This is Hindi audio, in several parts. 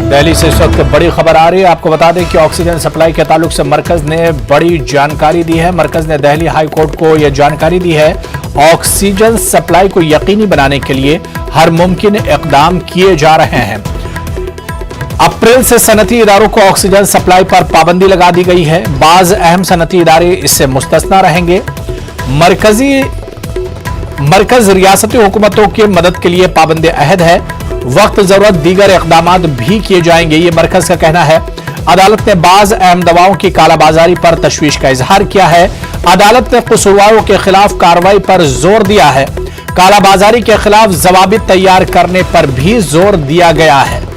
दिल्ली से इस वक्त बड़ी खबर आ रही है। आपको बता दें कि ऑक्सीजन सप्लाई के ताल्लुक से मरकज ने बड़ी जानकारी दी है। मरकज ने दिल्ली हाई कोर्ट को यह जानकारी दी है, ऑक्सीजन सप्लाई को यकीनी बनाने के लिए हर मुमकिन इकदाम किए जा रहे हैं। अप्रैल से सनती इदारों को ऑक्सीजन सप्लाई पर पाबंदी लगा दी गई है। बाज अहम सनती इदारे इससे मुस्तस्ना रहेंगे। मरकज रियासती हुकूमतों की मदद के लिए पाबंद अहद है। वक्त जरूरत दीगर इकदाम भी किए जाएंगे, ये मरकज का कहना है। अदालत ने बाज अहम दवाओं की कालाबाजारी पर तशवीश का इजहार किया है। अदालत ने कसूरवारों के खिलाफ कार्रवाई पर जोर दिया है। कालाबाजारी के खिलाफ जवाबित तैयार करने पर भी जोर दिया गया है।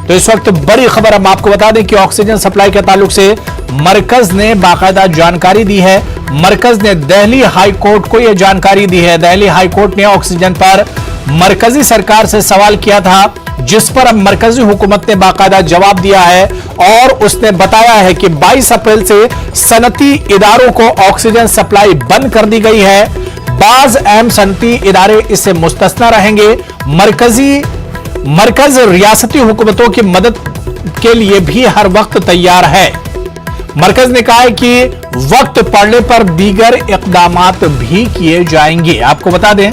तो इस वक्त बड़ी खबर हम आपको बता दें कि ऑक्सीजन सप्लाई के ताल्लुक से मरकज ने बाकायदा जानकारी दी है। मरकज ने दिल्ली हाई कोर्ट को यह जानकारी दी है। दिल्ली हाई कोर्ट ने ऑक्सीजन पर मरकजी सरकार से सवाल किया था, जिस पर अब मरकजी हुकूमत ने बाकायदा जवाब दिया है और उसने बताया है कि 22 अप्रैल से सनती इदारों को ऑक्सीजन सप्लाई बंद कर दी गई है। बाज अहम सनती इदारे इससे मुस्तस्ना रहेंगे। मरकज रियासती हुकूमतों की मदद के लिए भी हर वक्त तैयार है। मरकज ने कहा है कि वक्त पड़ने पर दीगर इकदामात भी किए जाएंगे। आपको बता दें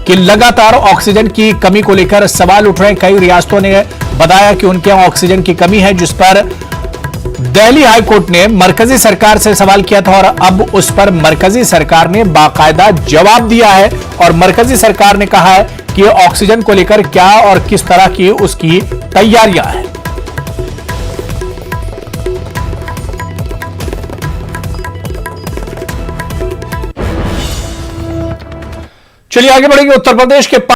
कि लगातार ऑक्सीजन की कमी को लेकर सवाल उठ रहे हैं। कई रियासतों ने बताया कि उनके यहां ऑक्सीजन की कमी है, जिस पर दिल्ली हाई कोर्ट ने मरकजी सरकार से सवाल किया था और अब उस पर मरकजी सरकार ने बाकायदा जवाब दिया है। और मरकजी सरकार ने कहा है कि ऑक्सीजन को लेकर क्या और किस तरह की उसकी तैयारियां हैं। चलिए आगे बढ़ेंगे। उत्तर प्रदेश के